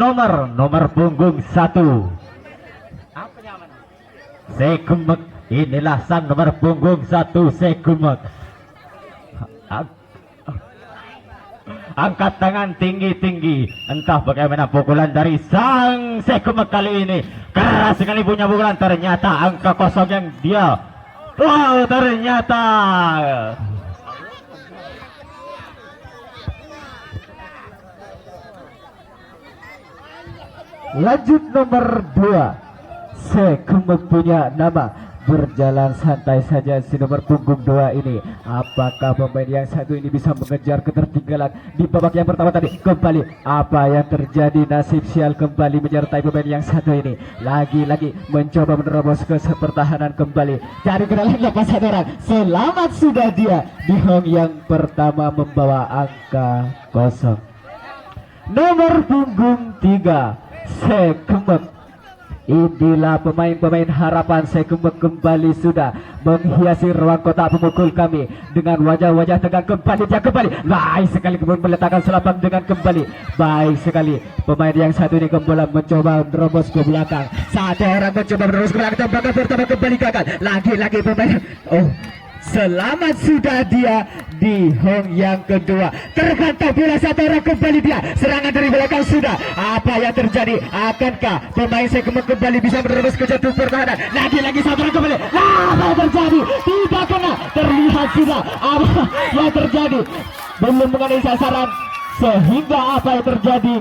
nomor punggung 1 Segumek. Inilah sang nomor punggung 1 Segumek. Angkat tangan tinggi-tinggi. Entah bagaimana pukulan dari sang Segumek kali ini. Keras sekali punya pukulan. Ternyata angka kosong yang dia. Oh, ternyata lanjut nomor 2 Segumek punya nama. Berjalan santai saja si nomor punggung 2 ini. Apakah pemain yang satu ini bisa mengejar ketertinggalan di babak yang pertama tadi? Kembali apa yang terjadi? Nasib sial kembali menyertai pemain yang satu ini. Lagi-lagi mencoba menerobos ke pertahanan kembali. Cari kenalan lepas satu orang. Selamat sudah dia. Di hong yang pertama membawa angka kosong. Nomor punggung 3 Segumek. Inilah pemain-pemain harapan. Segumek kembali sudah menghiasi ruang kotak pemukul kami dengan wajah-wajah tegang. Kembali dia kembali baik sekali kemudian meletakkan selapang dengan kembali baik sekali. Pemain yang satu ini kembali mencoba menerobos ke belakang. Satu orang mencoba menerobos ke belakang. Tembakan pertama kembali gagal. Lagi-lagi pemain. Selamat sudah dia di hong yang kedua. Tergantung bola satu orang kembali dia. Serangan dari belakang sudah. Apa yang terjadi? Akankah pemain Segumek kembali bisa menerobos ke jantung pertahanan? Lagi-lagi satu orang kembali. Apa yang terjadi? Tidak kena. Terlihat sudah apa yang terjadi. Belum mengenai sasaran. Sehingga apa yang terjadi?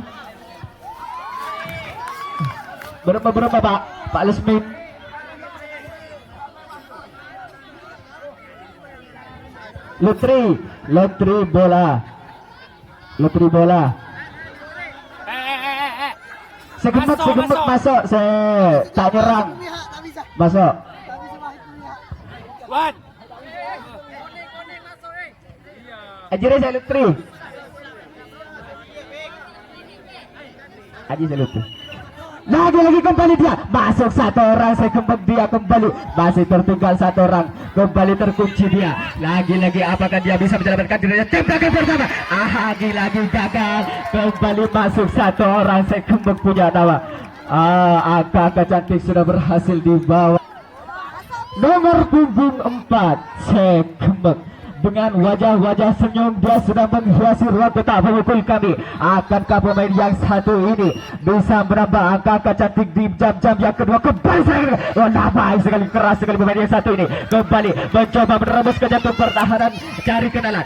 Berapa Pak Lesmit? Lotri bola. Segumek masuk. Tak nyerang. Masuk. Ajire saya lotri. Aji saya lotri. Lagi-lagi kembali dia. Masuk satu orang. Segumek dia kembali. Masih tertinggal satu orang. Kembali terkunci dia. Lagi-lagi apakah dia bisa menyelamatkan dirinya? Tembakan pertama. Lagi-lagi gagal. Kembali masuk satu orang. Segumek punya nama. Angka cantik sudah berhasil dibawa. Nomor punggung 4 Segumek. Dengan wajah-wajah senyum dia sudah menghiasi ruang kotak pemukul kami. Akankah pemain yang satu ini bisa menambah angka cantik di jam-jam yang kedua? Kembali baik sekali, keras sekali pemain yang satu ini. Kembali mencoba menerobos ke jantung pertahanan. Cari kenalan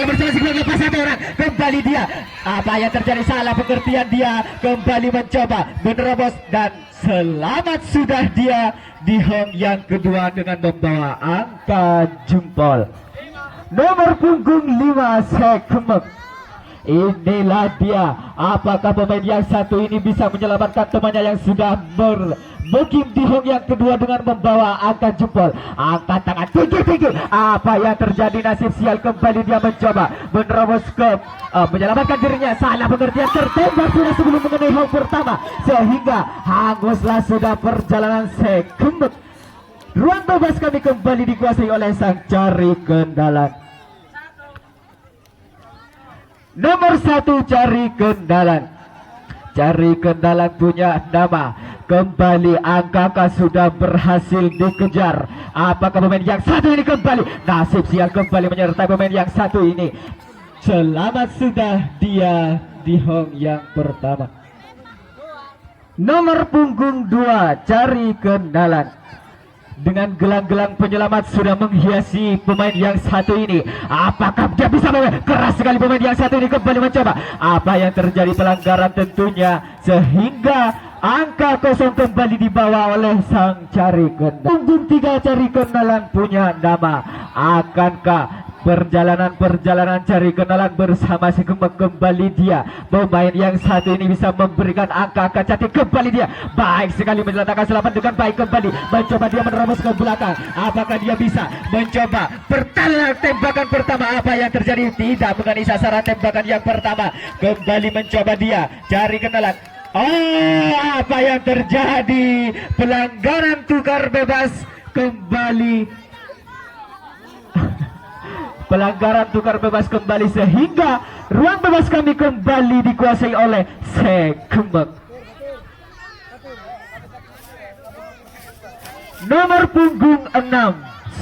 bersama si lepas satu orang. Kembali dia. Apa yang terjadi? Salah pengertian dia. Kembali mencoba menerobos dan selamat sudah dia di hong yang kedua dengan membawa angka jempol. Nomor punggung 5 Segumek. Inilah dia. Apakah pemain yang satu ini bisa menyelamatkan temannya yang sudah bermukim di hong yang kedua dengan membawa angka jempol. Angkat tangan tinggi-tinggi. Apa yang terjadi? Nasib sial kembali dia mencoba menerobos ke menyelamatkan dirinya. Salah pengertian, tertembak sudah sebelum mengenai hong pertama. Sehingga hanguslah sudah perjalanan Segumek. Ruang bebas kami kembali dikuasai oleh sang cari kendalan. Nomor 1 cari kendalan punya nama. Kembali angka sudah berhasil dikejar. Apakah pemain yang satu ini kembali? Nasib sial kembali menyertai pemain yang satu ini. Selamat sudah dia di hong yang pertama. Nomor punggung 2 cari kendalan. Dengan gelang-gelang penyelamat sudah menghiasi pemain yang satu ini. Apakah dia bisa keras sekali pemain yang satu ini kembali mencoba. Apa yang terjadi? Pelanggaran tentunya. Sehingga angka kosong kembali dibawa oleh sang cari kendalan. Punggung 3 cari kendalan punya nama. Akankah perjalanan cari kenalan bersama Segumek kembali dia? Pemain yang satu ini bisa memberikan angka cantik. Kembali dia baik sekali meletakkan selamat dengan baik. Kembali mencoba dia menerobos ke belakang. Apakah dia bisa mencoba pertahanan tembakan pertama? Apa yang terjadi? Tidak mengenai sasaran tembakan yang pertama. Kembali mencoba dia cari kenalan. Apa yang terjadi? Pelanggaran tukar bebas kembali. pelanggaran tukar bebas kembali sehingga ruang bebas kami kembali dikuasai oleh Sekembek. Nomor punggung 6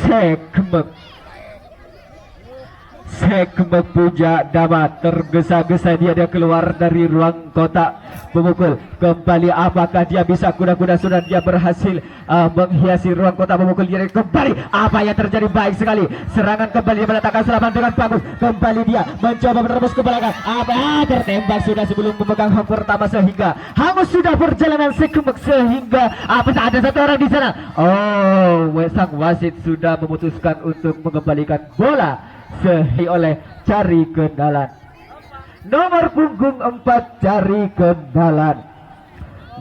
Sekembek. Sekembek puja Dama, tergesa-gesa dia keluar dari ruang kotak pemukul. Kembali apakah dia bisa, kuda-kuda sudah dia berhasil menghiasi ruang kotak pemukul. Dia kembali, apa yang terjadi? Baik sekali, serangan kembali meletakkan serangan dengan bagus. Kembali dia mencoba menerobos ke belakang, apa tertembak sudah sebelum memegang hak pertama sehingga hangus sudah perjalanan Sekembek sehingga apa ada satu orang di sana. Oh, sang wasit sudah memutuskan untuk mengembalikan bola sehingga oleh Cari Kendalan. Nomor punggung 4 Cari Kendalan.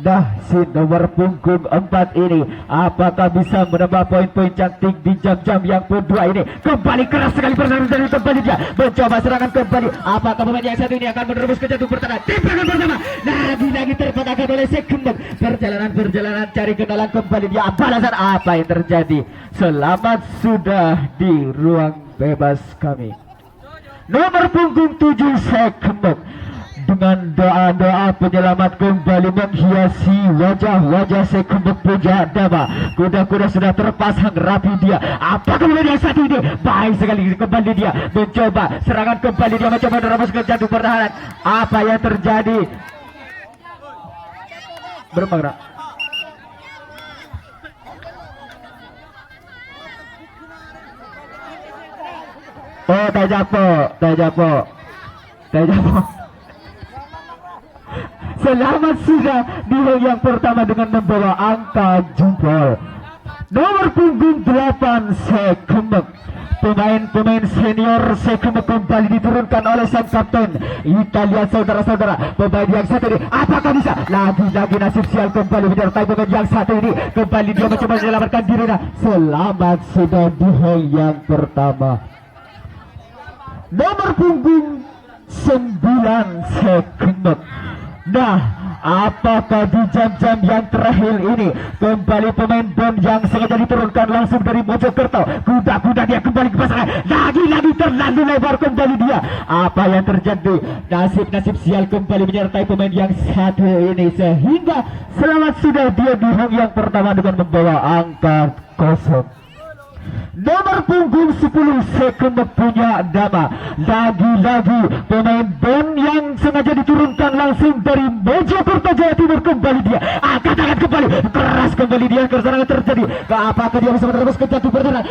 Dah si nomor punggung 4 ini apakah bisa menambah poin-poin cantik di jam-jam yang kedua ini? Kembali keras sekali pertahanan dari kembali dia mencoba serangan kembali. Apakah pemain yang satu ini akan menerobos ke jantung pertahanan? Tembakan pertama lagi-lagi terpatahkan oleh Sekembek. Perjalanan Cari Kendalan kembali dia balasan. Apa yang terjadi? Selamat sudah di ruang bebas kami. Nomor punggung 7 Sekembek dengan doa-doa penyelamat kembali menghiasi wajah-wajah Sekembek puja Dama. Kuda-kuda sudah terpasang rapi dia. Apa kemudian yang satu ini? Baik sekali kembali dia mencoba serangan kembali dia mencoba menerobos ke jantung pertahanan. Apa yang terjadi? Bergerak. Oh, Tajapo. Selamat sudah di yang pertama dengan membawa angka jempol. Nomor punggung 8 Sekembek. Pemain-pemain senior Sekembek kembali diturunkan oleh sang kapten. Kita lihat saudara-saudara, pemain yang satu ini apakah bisa? Lagi-lagi nasib sial kembali menyertai pemain yang satu ini. Kembali dia mencoba menyelamatkan dirinya. Selamat sudah di yang pertama. Nomor punggung 9 Sekembek. Nah, apakah di jam-jam yang terakhir ini kembali pemain bom yang sengaja diturunkan langsung dari Mojokerto? Kuda-kuda dia kembali ke pasangan. Lagi-lagi terlalu lebar kembali dia. Apa yang terjadi? Nasib sial kembali menyertai pemain yang satu ini sehingga selamat sudah dia di yang pertama dengan membawa angka kosong. Nomor punggung 10 Sekembek punya Dama. Lagi-lagi pemain bom yang sengaja diturunkan langsung dari Mojokerto Jawa Timur kembali dia. Katakan kembali keras kembali dia keserangan terjadi. Apakah dia bisa menerobos ke jantung pertahanan?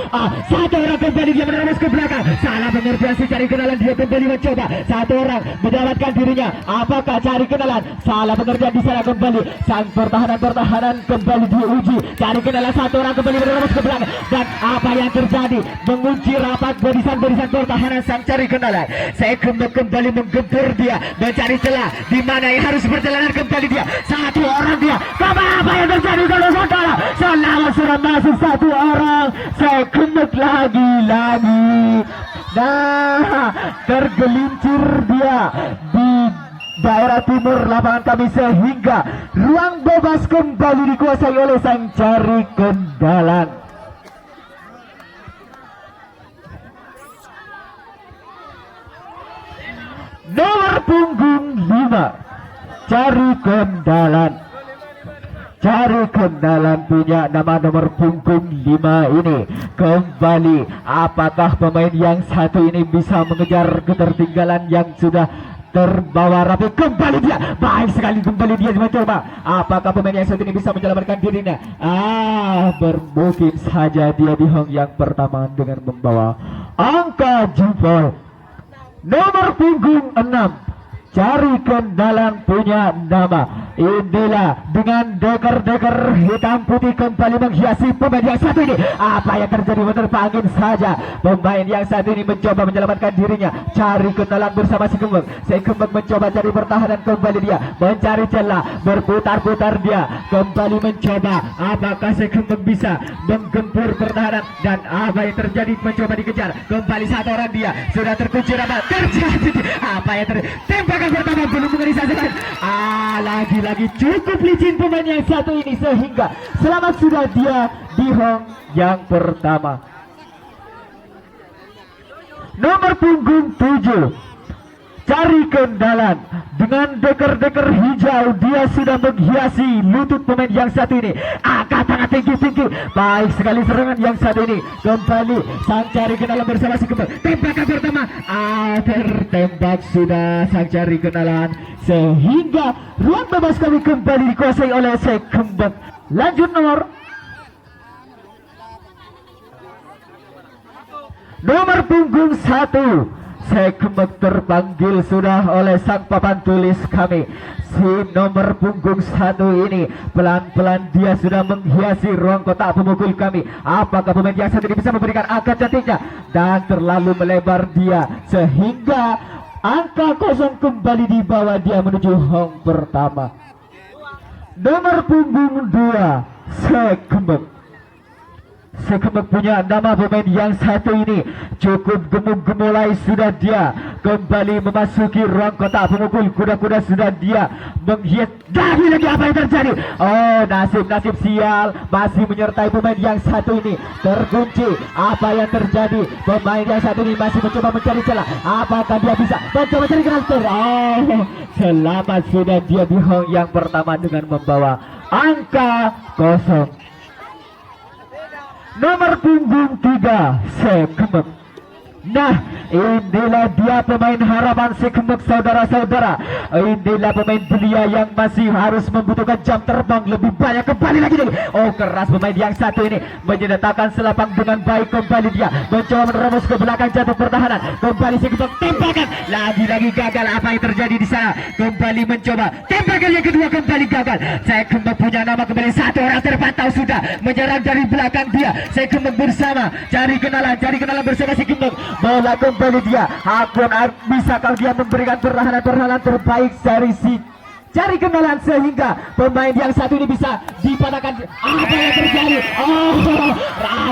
Satu orang kembali dia menerobos ke belakang. Salah pengertian si Cari Kenalan, dia kembali mencoba. Satu orang mendapatkan dirinya. Apakah Cari Kenalan? Salah pengertian di sana kembali. Sang pertahanan kembali diuji. Cari Kenalan satu orang kembali menerobos ke belakang. Dan apa yang terjadi? Mengunci rapat barisan-barisan pertahanan sang Cari Kenalan. Sekembek kembali menggempur dia, mencari celah di mana yang harus berjalanan kembali dia. Satu orang dia. Apa yang terjadi kalau saudara? Selamat sudah masuk satu orang. Sekembek lagi-lagi. Nah, tergelincir dia di daerah timur lapangan kami sehingga ruang bebas kembali dikuasai oleh sang Cari Kendalan. Nomor punggung 5 Cari Kendalan. Cari Kendalan punya nama nomor punggung 5 ini. Kembali apakah pemain yang satu ini bisa mengejar ketertinggalan yang sudah terbawa rapi? Kembali dia, baik sekali kembali dia mencoba. Apakah pemain yang satu ini bisa menyelamatkan dirinya? Bermungkin saja dia di yang pertama dengan membawa angka jempol. Nomor punggung 6 Cari Kendalan punya nama. Inilah dengan deker-deker hitam putih kembali menghiasi pemain yang satu ini. Apa yang terjadi? Menerpa angin saja. Pemain yang satu ini mencoba menyelamatkan dirinya. Cari Kendalan bersama Sekembek. Sekembek mencoba cari pertahanan kembali dia. Mencari celah, berputar-putar dia. Kembali mencoba. Apakah Sekembek bisa menggempur pertahanan? Dan apa yang terjadi? Mencoba dikejar. Kembali satu orang dia. Sudah terkunci rapat. Terjadi. Apa yang terjadi? Tembakan pertama belum mengerisasikan. Lagi-lagi cukup licin pemain yang satu ini sehingga selamat sudah dia di yang pertama. Nomor punggung 7 Cari Kendalan dengan deker-deker hijau, dia sudah menghiasi lutut pemain yang satu ini. Angkat tangan tinggi-tinggi, baik sekali serangan yang satu ini. Kembali sang Cari Kendalan bersama si Kembang. Tembakan pertama, tertembak sudah sang Cari Kendalan, sehingga ruang bebas kami kembali dikuasai oleh si Kembang. Lanjut nomor punggung 1 Sekembang terpanggil sudah oleh sang papan tulis kami. Si nomor punggung 1 ini pelan-pelan dia sudah menghiasi ruang kotak pemukul kami. Apakah pemain yang satu ini bisa memberikan angka cantiknya? Dan terlalu melebar dia sehingga angka kosong kembali di bawah dia menuju hong pertama. Nomor punggung 2 Sekembang punya nama pemain yang satu ini cukup gemuk-gemulai, sudah dia kembali memasuki ruang kotak pemukul. Kuda-kuda sudah dia menghias. Lagi apa yang terjadi? Oh, nasib sial masih menyertai pemain yang satu ini, terkunci. Apa yang terjadi? Pemain yang satu ini masih mencoba mencari celah. Apakah dia bisa mencoba mencari transfer? Oh, selamat sudah dia di hong yang pertama dengan membawa angka kosong. Nomor punggung 3 Sekembang. Nah, inilah dia pemain harapan Sekembang, saudara-saudara. Inilah pemain belia yang masih harus membutuhkan jam terbang lebih banyak. Kembali lagi. Oh, keras pemain yang satu ini menyertakan selapang dengan baik. Kembali dia mencoba menerobos ke belakang jatuh pertahanan. Kembali Sekembang, tembakan lagi gagal. Apa yang terjadi di sana? Kembali mencoba tembakan yang kedua, kembali gagal. Sekembang punya nama kembali, satu orang terpantau sudah menyerang dari belakang dia. Sekembang bersama Cari Kenalan bersama Sekembang. Bola kembali dia. Bisakah dia memberikan perlahanan terbaik dari si Cari Kenalan sehingga pemain yang satu ini bisa dipatahkan? Apa yang terjadi? Oh,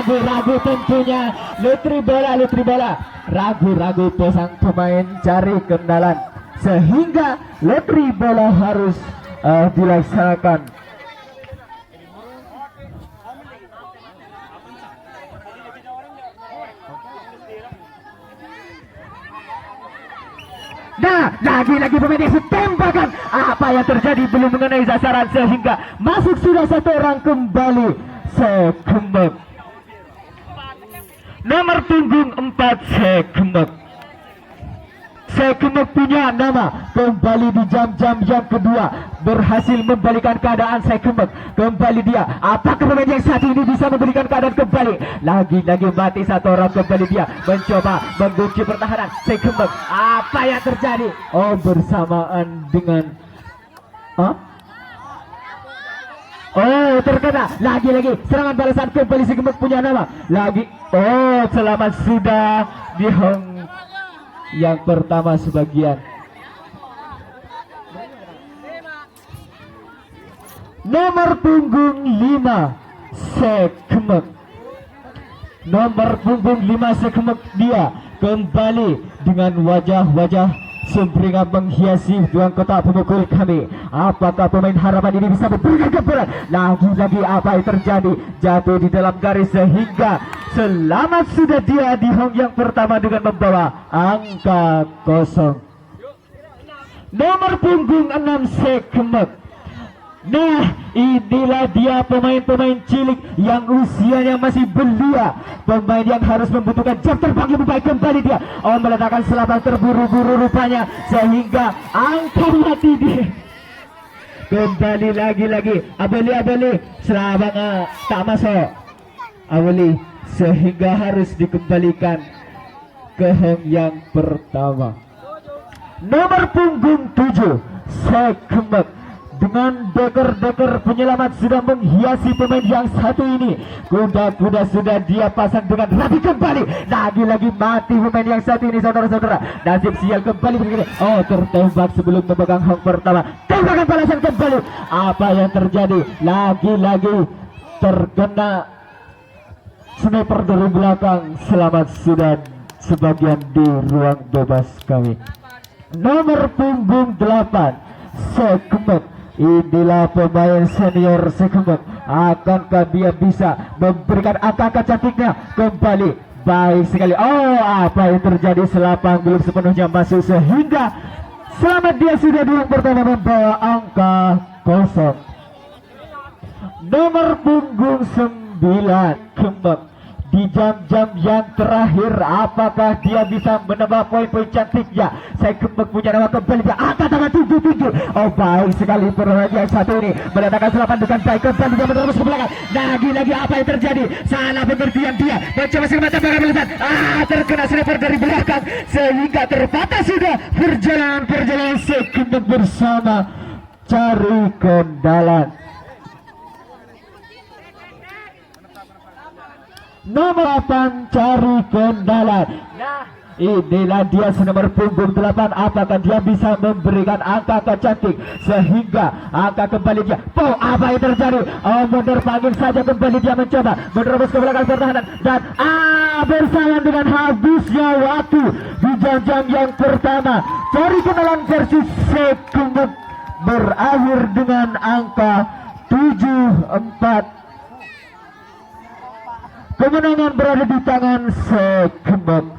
ragu tentunya. Lutri bola. Ragu pasang pemain Cari Kenalan sehingga lutri bola harus dilaksanakan. Nah, lagi pemain yang tembakan. Apa yang terjadi? Belum mengenai sasaran sehingga masuk sudah satu orang kembali. Sekembang. Nomor punggung 4 Sekembang punya nama kembali di jam-jam yang kedua, berhasil membalikan keadaan Sekembang. Kembali dia. Apakah pemain yang satu ini bisa memberikan keadaan kembali? Lagi mati satu orang. Kembali dia mencoba mengunci pertahanan Sekembang. Apa yang terjadi? Oh, bersamaan dengan oh, terkena. Lagi serangan balasan kembali. Sekembang punya nama lagi. Oh, selamat sudah di hong yang pertama sebagian. Nomor punggung 5 Sekembang. Nomor punggung 5 Sekembang dia kembali dengan wajah-wajah sumringah menghiasi ruang kotak pemukul kami. Apakah pemain harapan ini bisa memberikan kebenaran? Lagi apa yang terjadi? Jatuh di dalam garis sehingga selamat sudah dia di hong yang pertama dengan membawa angka kosong. Nomor punggung 6 Sekembang. Nah, inilah dia pemain-pemain cilik yang usianya masih belia, pemain yang harus membutuhkan jam terbang lebih baik. Kembali dia meletakkan selapang terburu-buru rupanya sehingga angka mati dia. Kembali lagi Abeli selapang tak masuk Abeli sehingga harus dikembalikan ke hong yang pertama. Nomor punggung 7 Sekembang. Dengan deker-deker penyelamat sudah menghiasi pemain yang satu ini. Kuda-kuda sudah dia pasang dengan rapi. Kembali lagi mati pemain yang satu ini, saudara-saudara. Nasib sial kembali begini. Oh, tertembak sebelum memegang hong pertama. Tembakan balasan kembali. Apa yang terjadi? Lagi terkena sniper dari belakang. Selamat sudah sebagian di ruang bebas kami. Nomor punggung 8 Sekembang. Inilah pemain senior Sekembang. Akankah dia bisa memberikan angka cantiknya? Kembali Baik sekali. Oh, apa yang terjadi? Selapang belum sepenuhnya masuk sehingga selamat dia sudah di yang pertama membawa angka 0. Nomor punggung 9 Kembang. Di jam-jam yang terakhir, apakah dia bisa menambah poin-poin cantiknya? Saya Kembang punya nama kembali dia angkat angka 77. Oh, baik sekali permainan satu ini mendatangkan selapan dengan baik. Kembali dia menerus ke belakang. Lagi-lagi apa yang terjadi? Salah pengertian dia. Mencoba semacam belakang melihat. Terkena sniper dari belakang sehingga terbatas sudah perjalanan saya Kembang bersama cari kendalan. Nomor 8 cari kendalan. Nah, inilah dia nomor punggung 8. Apakah dia bisa memberikan angka cantik sehingga angka kembali dia. Oh, apa yang terjadi? Oh, menerbangi saja kembali dia mencoba menerobos ke belakang pertahanan dan bersama dengan habisnya waktu di jam-jam yang pertama. Cari kendalan versi Sekembang berakhir dengan angka 7-4. Kemenangan berada di tangan Sekembang.